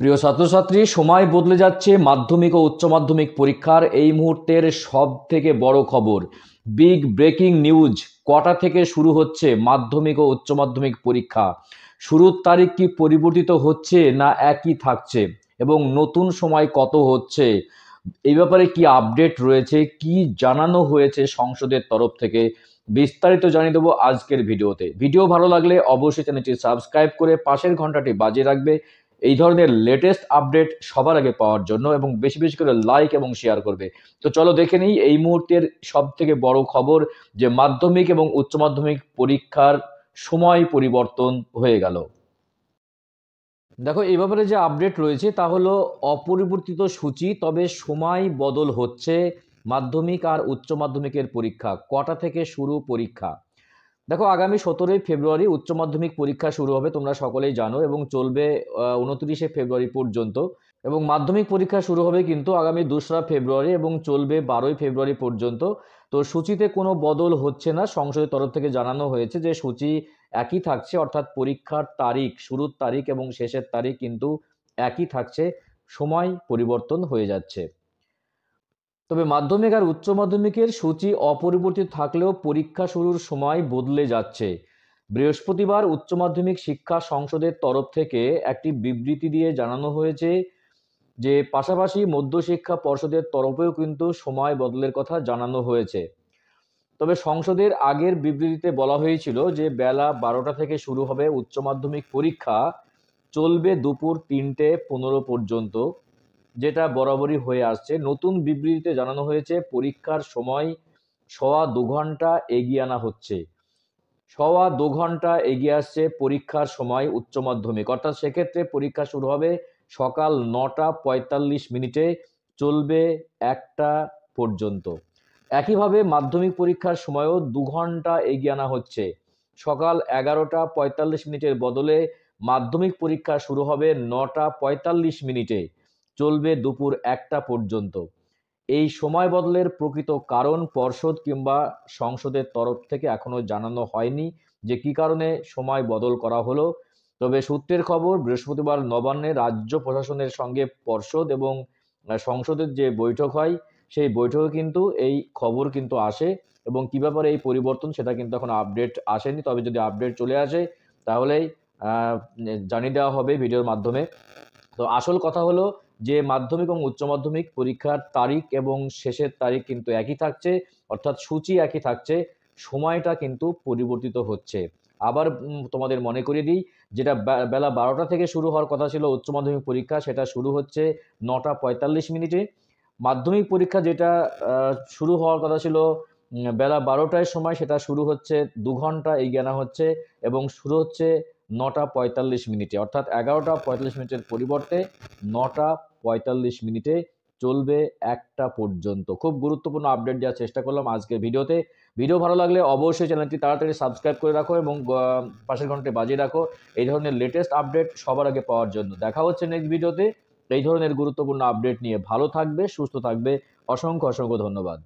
প্রিয় ছাত্রছাত্রী, সময় বদলে যাচ্ছে মাধ্যমিক ও উচ্চ মাধ্যমিক পরীক্ষার। এই মুহূর্তের সব থেকে বড় খবর, বিগ ব্রেকিং নিউজ। কটা থেকে শুরু হচ্ছে মাধ্যমিক ও উচ্চ মাধ্যমিক পরীক্ষা? শুরুর তারিখ কি পরিবর্তিত হচ্ছে না একই থাকছে? এবং নতুন সময় কত হচ্ছে? এই ব্যাপারে কি আপডেট রয়েছে, কি জানানো হয়েছে সংসদের তরফ থেকে, বিস্তারিত জানিয়ে দেবো আজকের ভিডিওতে। ভিডিও ভালো লাগলে অবশ্যই চ্যানেলটি সাবস্ক্রাইব করে পাশের ঘন্টাটি বাজিয়ে রাখবে এই ধরনের লেটেস্ট আপডেট সবার আগে পাওয়ার জন্য, এবং বেশি বেশি করে লাইক এবং শেয়ার করবে। তো চলো দেখে নিই এই মুহূর্তের সব থেকে বড় খবর, যে মাধ্যমিক এবং উচ্চ মাধ্যমিক পরীক্ষার সময় পরিবর্তন হয়ে গেল। দেখো, এই ব্যাপারে যে আপডেট রয়েছে তা হলো অপরিবর্তিত সূচি, তবে সময় বদল হচ্ছে। মাধ্যমিক আর উচ্চ মাধ্যমিকের পরীক্ষা কটা থেকে শুরু পরীক্ষা? দেখো, আগামী 17ই ফেব্রুয়ারি উচ্চ মাধ্যমিক পরীক্ষা শুরু হবে, তোমরা সকলেই জানো, এবং চলবে 29শে ফেব্রুয়ারি পর্যন্ত। এবং মাধ্যমিক পরীক্ষা শুরু হবে কিন্তু আগামী 2রা ফেব্রুয়ারি এবং চলবে 12ই ফেব্রুয়ারি পর্যন্ত। তো সূচিতে কোনো বদল হচ্ছে না, সংসদের তরফ থেকে জানানো হয়েছে যে সূচি একই থাকছে, অর্থাৎ পরীক্ষার তারিখ, শুরুর তারিখ এবং শেষের তারিখ কিন্তু একই থাকছে, সময় পরিবর্তন হয়ে যাচ্ছে। তবে মাধ্যমিক আর উচ্চ মাধ্যমিকের সূচি অপরিবর্তিত থাকলেও পরীক্ষা শুরুর সময় বদলে যাচ্ছে। বৃহস্পতিবার উচ্চ মাধ্যমিক শিক্ষা সংসদের তরফ থেকে একটি বিবৃতি দিয়ে জানানো হয়েছে যে পাশাপাশি মধ্যশিক্ষা পর্ষদের তরফেও কিন্তু সময় বদলের কথা জানানো হয়েছে। তবে সংসদের আগের বিবৃতিতে বলা হয়েছিল যে বেলা 12টা থেকে শুরু হবে উচ্চ মাধ্যমিক পরীক্ষা, চলবে দুপুর 3:15 পর্যন্ত, যেটা বরাবরই হয়ে আসছে। নতুন বিবৃতিতে জানানো হয়েছে পরীক্ষার সময় 1.25 ঘন্টা এগিয়ে আনা হচ্ছে। 1.25 ঘন্টা এগিয়ে আসছে পরীক্ষার সময় উচ্চ মাধ্যমিক, অর্থাৎ সেক্ষেত্রে পরীক্ষা শুরু হবে সকাল 9:45, চলবে 1টা পর্যন্ত। একইভাবে মাধ্যমিক পরীক্ষার সময়ও 2 ঘন্টা এগিয়ে আনা হচ্ছে। সকাল 11:45 বদলে মাধ্যমিক পরীক্ষা শুরু হবে 9:45, চলবে দুপুর 1টা পর্যন্ত। এই সময় বদলের প্রকৃত কারণ পর্ষদ কিংবা সংসদের তরফ থেকে এখনো জানানো হয়নি যে কি কারণে সময় বদল করা হলো। তবে সূত্রের খবর, বৃহস্পতিবার নবান্নে রাজ্য প্রশাসনের সঙ্গে পর্ষদ এবং সংসদের যে বৈঠক হয়, সেই বৈঠকে কিন্তু এই খবর কিন্তু আসে, এবং কি ব্যাপারে এই পরিবর্তন সেটা কিন্তু এখন আপডেট আসেনি। তবে যদি আপডেট চলে আসে তাহলেই জানিয়ে দেওয়া হবে ভিডিওর মাধ্যমে। তো আসল কথা হলো যে মাধ্যমিক এবং উচ্চ মাধ্যমিক পরীক্ষার তারিখ এবং শেষের তারিখ কিন্তু একই থাকছে, অর্থাৎ সূচি একই থাকছে, সময়টা কিন্তু পরিবর্তিত হচ্ছে। আবার তোমাদের মনে করিয়ে দিই, যেটা বেলা 12টা থেকে শুরু হওয়ার কথা ছিল উচ্চ মাধ্যমিক পরীক্ষা, সেটা শুরু হচ্ছে 9:45। মাধ্যমিক পরীক্ষা যেটা শুরু হওয়ার কথা ছিল বেলা 12টার সময়, সেটা শুরু হচ্ছে 2 ঘন্টা এগিয়ে আনা হচ্ছে, এবং শুরু হচ্ছে 9:45, অর্থাৎ 11:45 পরিবর্তে 9:45, চলবে 1টা পর্যন্ত। খুব গুরুত্বপূর্ণ আপডেট দেওয়ার চেষ্টা করলাম আজকের ভিডিওতে। ভিডিও ভালো লাগলে অবশ্যই চ্যানেলটি তাড়াতাড়ি সাবস্ক্রাইব করে রাখো এবং পাশের ঘন্টাটি বাজিয়ে রাখো এই ধরনের লেটেস্ট আপডেট সবার আগে পাওয়ার জন্য। দেখা হচ্ছে নেক্সট ভিডিওতে এই ধরনের গুরুত্বপূর্ণ আপডেট নিয়ে। ভালো থাকবে, সুস্থ থাকবে। অসংখ্য অসংখ্য ধন্যবাদ।